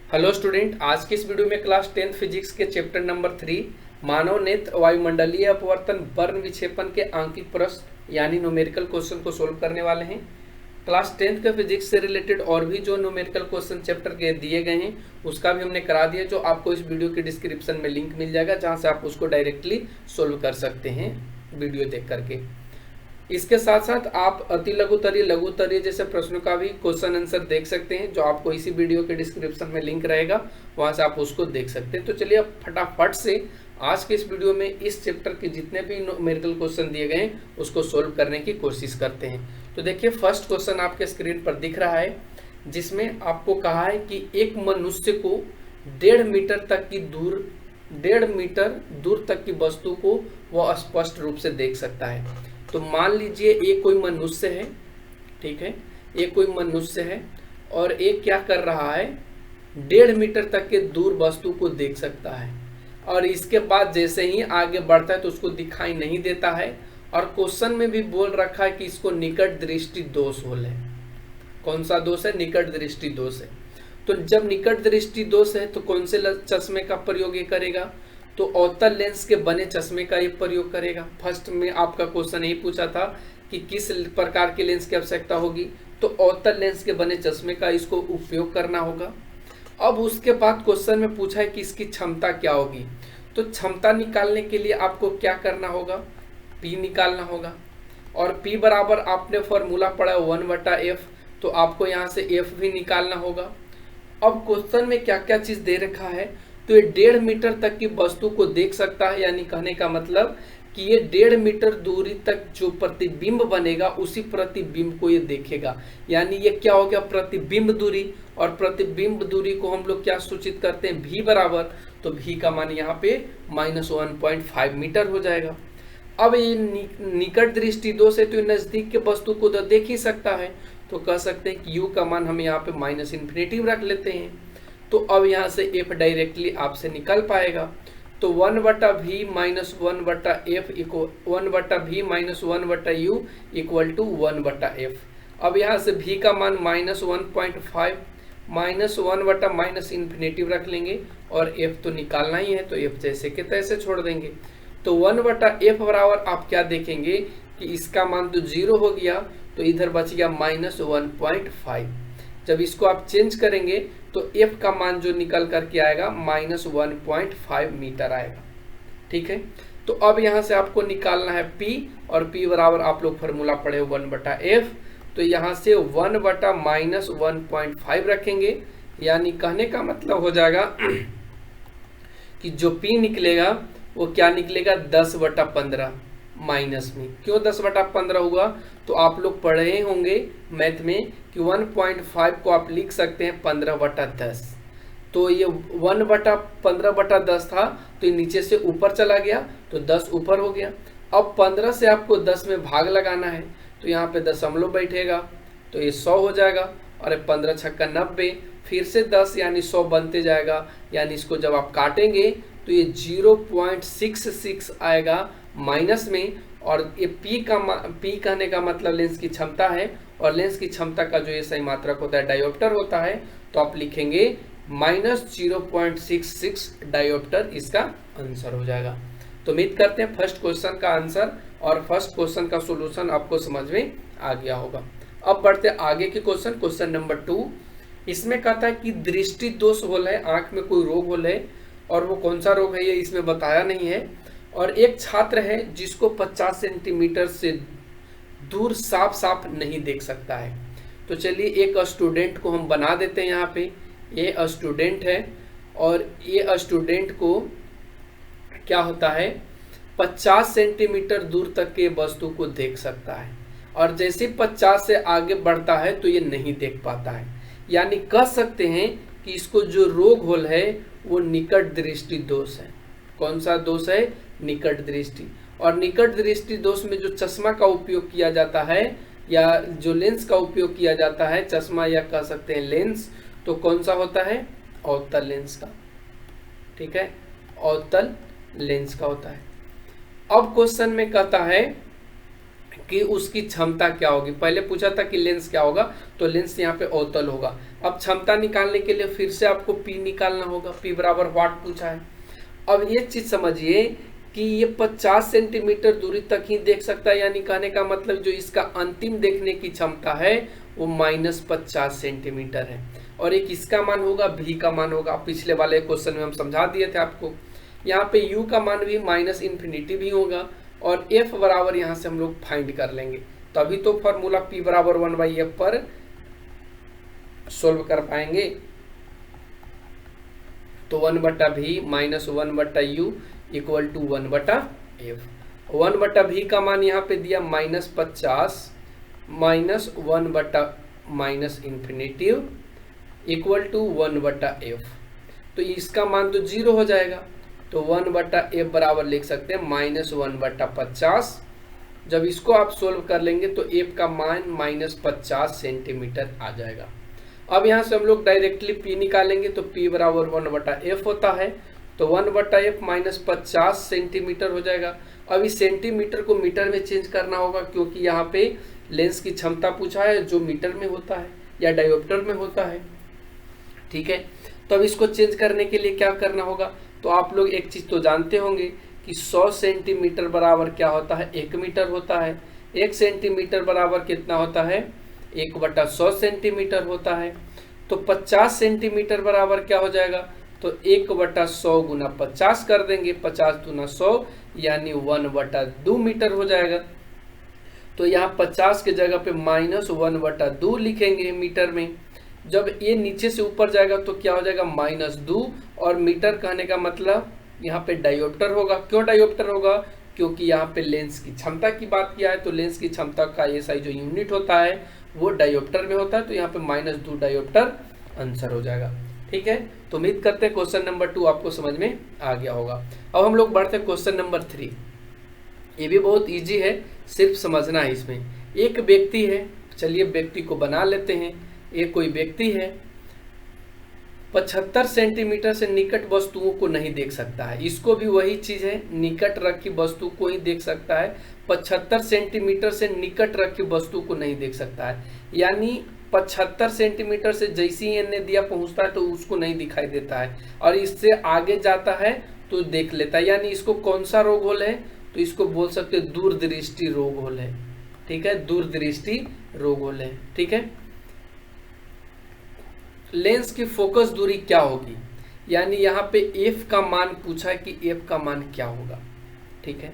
Hello student, आज की इस वीडियो में क्लास 10th फिजिक्स के चैप्टर नंबर 3 मानव नेत्र वायुमंडलीय अपवर्तन वर्ण विक्षेपण के आंकिक प्रश्न यानी न्यूमेरिकल क्वेश्चन को सोल्व करने वाले हैं। क्लास 10th के फिजिक्स से रिलेटेड और भी जो न्यूमेरिकल क्वेश्चन चैप्टर के दिए गए हैं उसका भी हमने करा दिया, जो आपको इस वीडियो के डिस्क्रिप्शन में लिंक मिल जाएगा, जहाँ से आप उसको डायरेक्टली सोल्व कर सकते हैं वीडियो देख करके। इसके साथ साथ आप अति लघुतरीय लघुतरीय जैसे प्रश्नों का भी क्वेश्चन आंसर देख सकते हैं, जो आपको इसी वीडियो के डिस्क्रिप्शन में लिंक रहेगा, वहां से आप उसको देख सकते हैं। तो चलिए अब फटाफट से आज के इस वीडियो में इस चैप्टर के जितने भी न्यूमेरिकल क्वेश्चन दिए गए हैं उसको सोल्व करने की कोशिश करते हैं। तो देखिए, फर्स्ट क्वेश्चन आपके स्क्रीन पर दिख रहा है, जिसमें आपको कहा है कि एक मनुष्य को 1.5 मीटर तक की 1.5 मीटर दूर तक की वस्तु को वह स्पष्ट रूप से देख सकता है। तो मान लीजिए ये कोई मनुष्य है, ठीक है, ये कोई मनुष्य है और एक क्या कर रहा है, 1.5 मीटर तक के दूर वस्तु को देख सकता है, और इसके बाद जैसे ही आगे बढ़ता है तो उसको दिखाई नहीं देता है। और क्वेश्चन में भी बोल रखा है कि इसको निकट दृष्टि दोष है। कौन सा दोष है? निकट दृष्टि दोष है। तो जब निकट दृष्टि दोष है तो कौन से चश्मे का प्रयोग ये करेगा? तो अवतल लेंस के बने चश्मे का ये प्रयोग करेगा। फर्स्ट में आपका क्वेश्चन यही पूछा था कि किस प्रकार के लेंस की आवश्यकता होगी, तो अवतल लेंस के बने चश्मे का इसको उपयोग करना होगा। अब उसके बाद क्वेश्चन में पूछा है कि इसकी क्षमता क्या होगी। तो क्षमता निकालने के लिए आपको क्या करना होगा? P निकालना होगा, और P बराबर आपने फॉर्मूला पढ़ा है 1/f, तो आपको यहाँ से f भी निकालना होगा। अब क्वेश्चन में क्या क्या चीज दे रखा है, तो ये 1.5 मीटर तक की वस्तु को देख सकता है, यानी कहने का मतलब कि ये 1.5 मीटर दूरी तक जो प्रतिबिंब बनेगा उसी प्रतिबिंब को ये देखेगा। यानी ये क्या हो गया? प्रतिबिंब दूरी, और प्रतिबिंब दूरी को हम लोग क्या सूचित करते हैं? v बराबर, तो v का मान यहाँ पे -1.5 मीटर हो जाएगा। अब ये निकट दृष्टि दोष है, तो नजदीक के वस्तु को तो देख ही सकता है, तो कह सकते हैं कि u का मान हम यहाँ पे -∞ रख लेते हैं। तो अब यहाँ से f डायरेक्टली आपसे निकल पाएगा। तो 1/v minus 1/f equal 1/v minus 1/u equal to 1/f। अब यहाँ से v का मान -1.5 माइनस 1/-∞ रख लेंगे, और f तो निकालना ही है, तो f जैसे के तैसे छोड़ देंगे। तो 1/f बराबर आप क्या देखेंगे कि इसका मान तो 0 हो गया, तो इधर बच गया -1.5। जब इसको आप चेंज करेंगे तो f का मान जो निकल करके आएगा -1.5 मीटर आएगा। ठीक है, तो अब यहाँ से आपको निकालना है p, और p बराबर आप लोग फॉर्मूला पढ़े 1/f, तो यहाँ से 1/-1.5 रखेंगे, यानी कहने का मतलब हो जाएगा कि जो p निकलेगा वो क्या निकलेगा? 10/15 माइनस में। क्यों 10/15 हुआ? तो आप लोग पढ़े होंगे मैथ में कि 1.5 को आप लिख सकते हैं 15/10, तो ये 1/15/10 था, तो ये नीचे से ऊपर चला गया, तो 10 ऊपर हो गया। अब 15 से आपको 10 में भाग लगाना है, तो यहाँ पे दशमलव बैठेगा, तो ये 100 हो जाएगा, और 15 छक्का 90, फिर से 10 यानी 100 बनते जाएगा। यानी इसको जब आप काटेंगे तो ये 0.66 आएगा माइनस में, और ये p कहने का मतलब लेंस की क्षमता है, और लेंस की क्षमता का जो ये सही मात्रक होता है डायोप्टर होता है, तो आप लिखेंगे -0.66 डायोप्टर, इसका आंसर हो जाएगा। तो उम्मीद करते हैं फर्स्ट क्वेश्चन का आंसर और फर्स्ट क्वेश्चन का सॉल्यूशन आपको समझ में आ गया होगा। अब बढ़ते आगे के क्वेश्चन नंबर 2। इसमें कहता है कि दृष्टि दोष होल है, आंख में कोई रोग होल है, और वो कौन सा रोग है ये इसमें बताया नहीं है। और एक छात्र है जिसको 50 सेंटीमीटर से दूर साफ साफ नहीं देख सकता है। तो चलिए एक स्टूडेंट को हम बना देते हैं यहाँ पे। ये स्टूडेंट है, और ये स्टूडेंट को क्या होता है, 50 सेंटीमीटर दूर तक के वस्तु को देख सकता है, और जैसे 50 से आगे बढ़ता है तो ये नहीं देख पाता है। यानी कह सकते हैं कि इसको जो रोग होल है वो निकट दृष्टि दोष है। कौन सा दोष है? निकट दृष्टि। और निकट दृष्टि दोष में जो चश्मा का उपयोग किया जाता है, या जो लेंस का उपयोग किया जाता है, चश्मा या कह सकते हैं लेंस, तो कौन सा होता है? अवतल लेंस का। ठीक है, अवतल लेंस का होता है। अब क्वेश्चन में कहता है कि उसकी क्षमता क्या होगी। पहले पूछा था कि लेंस क्या होगा, तो लेंस यहाँ पे अवतल होगा। अब क्षमता निकालने के लिए फिर से आपको P निकालना होगा, P बराबर वाट पूछा है। अब ये चीज समझिए कि ये 50 सेंटीमीटर दूरी तक ही देख सकता है, यानी कहने का मतलब जो इसका अंतिम देखने की क्षमता है वो -50 सेंटीमीटर है। और एक इसका मान होगा, V का मान होगा, पिछले वाले क्वेश्चन में हम समझा दिए थे आपको। यहाँ पे U का मान भी -इन्फिनिटी भी होगा, और F बराबर यहाँ से हम लोग फाइंड कर लेंगे। तभी तो फॉर्मूला P बराबर 1/F पर सोल्व कर पाएंगे। तो 1/V minus 1/U equal to 1/F। 1/V का मान यहाँ पे दिया -50 माइनस 1/-इन्फिनिटी इक्वल टू 1/F। तो इसका मान तो 0 हो जाएगा, तो 1/F बराबर लिख सकते हैं -1/50। जब इसको आप सोल्व कर लेंगे तो F का मान -50 सेंटीमीटर आ जाएगा। अब यहाँ से हम लोग डायरेक्टली P निकालेंगे, तो P बराबर 1/F होता है, तो 1/F -50 सेंटीमीटर हो जाएगा। अब इस सेंटीमीटर को मीटर में चेंज करना होगा, क्योंकि यहाँ पे लेंस की क्षमता पूछा है जो मीटर में होता है या डायोप्टर में होता है। ठीक है, तो अब इसको चेंज करने के लिए क्या करना होगा, तो आप लोग एक चीज तो जानते होंगे कि 100 सेंटीमीटर बराबर क्या होता है, 1 मीटर होता है। 1 सेंटीमीटर बराबर कितना होता है, 1/100 सेंटीमीटर होता है। तो 50 सेंटीमीटर बराबर क्या हो जाएगा, तो 1/100 गुना 50 कर देंगे, 50 गुना 100 यानी 1/2 मीटर हो जाएगा। तो यहाँ 50 के जगह पे -1/2 लिखेंगे मीटर में। जब ये नीचे से ऊपर जाएगा तो क्या हो जाएगा, -2, और मीटर कहने का मतलब यहाँ पे डायोप्टर होगा। क्यों डायोप्टर होगा, क्योंकि यहाँ पे लेंस की क्षमता की बात किया है, तो लेंस की क्षमता का SI जो यूनिट होता है वो डायोप्टर में होता है, तो यहाँ पे -2 डायोप्टर आंसर हो जाएगा। ठीक है, तो उम्मीद करते हैं क्वेश्चन नंबर 2 आपको समझ में आ गया होगा। अब हम लोग बढ़ते हैं क्वेश्चन नंबर 3। ये भी बहुत इजी है, सिर्फ समझना है इसमें। एक व्यक्ति है, चलिए व्यक्ति को बना लेते हैं। एक कोई व्यक्ति है, 75 सेंटीमीटर से निकट वस्तुओं को नहीं देख सकता है। इसको भी वही चीज है, निकट रखी वस्तु को ही देख सकता है। 75 सेंटीमीटर से निकट रखी वस्तु को नहीं देख सकता है, यानी 75 सेंटीमीटर से जैसे ही एने दिया पहुंचता है तो उसको नहीं दिखाई देता है, और इससे आगे जाता है तो देख लेता है। यानी इसको कौन सा रोग होल है, तो इसको बोल सकते हैं दूरदृष्टि रोग होल है। ठीक है, दूरदृष्टि रोग होल है। ठीक है, लेंस की फोकस दूरी क्या होगी, यानी यहाँ पे F का मान पूछा है कि F का मान क्या होगा। ठीक है,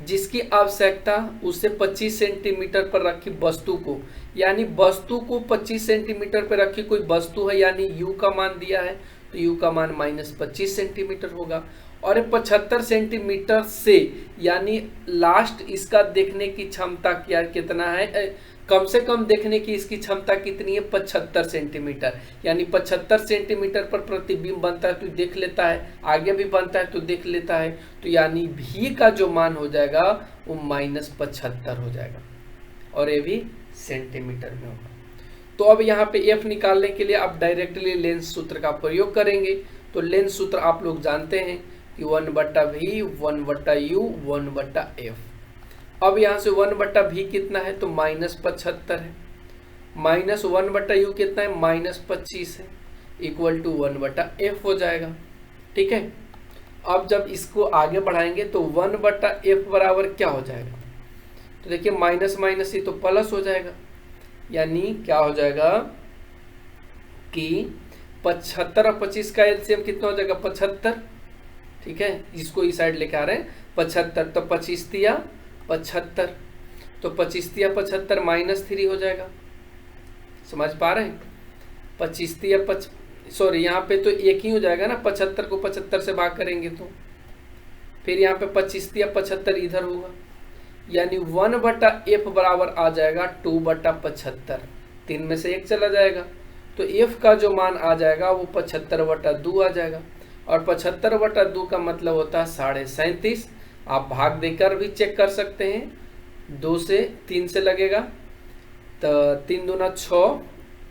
जिसकी आवश्यकता उससे 25 सेंटीमीटर पर रखी वस्तु को, यानी वस्तु को 25 सेंटीमीटर पर रखी कोई वस्तु है, यानी U का मान दिया है, तो U का मान -25 सेंटीमीटर होगा। और 75 सेंटीमीटर से, यानी लास्ट इसका देखने की क्षमता क्या कितना है, कम से कम देखने की इसकी क्षमता कितनी है, 75 सेंटीमीटर। यानी 75 सेंटीमीटर पर प्रतिबिंब बनता है तो देख लेता है, आगे भी बनता है तो देख लेता है, तो यानी भी का जो मान हो जाएगा वो -75 हो जाएगा, और ये भी सेंटीमीटर में होगा। तो अब यहाँ पे F निकालने के लिए आप डायरेक्टली लेंस सूत्र का प्रयोग करेंगे। तो लेंस सूत्र आप लोग जानते हैं कि 1/V 1/U 1/F। अब यहाँ से 1/V कितना है, तो -75 है, -1/U कितना है, -25 है, इक्वल टू 1/F हो जाएगा। ठीक है, अब जब इसको आगे बढ़ाएंगे तो 1/F बराबर क्या हो जाएगा, तो देखिए माइनस माइनस ही तो प्लस हो जाएगा, यानी क्या हो जाएगा कि 75 और 25 का एलसीएम कितना हो जाएगा, 75। ठीक है, इसको इस साइड लेके आ रहे हैं, 75, तो 25 तिया 75, तो 25 तिया 75 -3 हो जाएगा। समझ पा रहे हैं, 25 तिया सॉरी यहाँ पे तो एक ही हो जाएगा ना, 75 को 75 से भाग करेंगे तो फिर यहाँ पे 25 तिया 75 इधर होगा, यानी 1/F बराबर आ जाएगा 2/75। 3 में से 1 चला जाएगा, तो F का जो मान आ जाएगा वो 75/2 आ जाएगा, और 75/2 का मतलब होता है 37.5। आप भाग देकर भी चेक कर सकते हैं, 2 से 3 से लगेगा तो 3 दूना 6,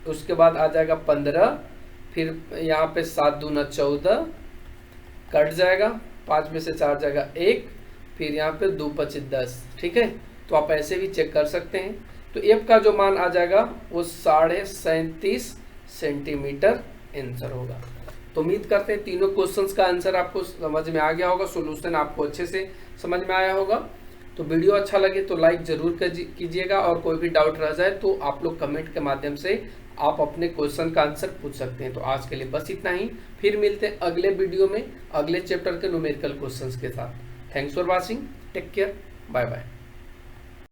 उसके बाद आ जाएगा 15, फिर यहाँ पे 7 दूना 14 कट जाएगा, 5 में से 4 जाएगा 1, फिर यहाँ पे 2 × 5 = 10। ठीक है, तो आप ऐसे भी चेक कर सकते हैं। तो एफ का जो मान आ जाएगा वो 37.5 सेंटीमीटर आंसर होगा। तो उम्मीद करते हैं तीनों क्वेश्चंस का आंसर आपको समझ में आ गया होगा, सॉल्यूशन आपको अच्छे से समझ में आया होगा। तो वीडियो अच्छा लगे तो लाइक जरूर कीजिएगा, और कोई भी डाउट रह जाए तो आप लोग कमेंट के माध्यम से आप अपने क्वेश्चन का आंसर पूछ सकते हैं। तो आज के लिए बस इतना ही, फिर मिलते हैं अगले वीडियो में अगले चैप्टर के न्यूमेरिकल क्वेश्चंस के साथ। Thanks for watching, take care, bye bye.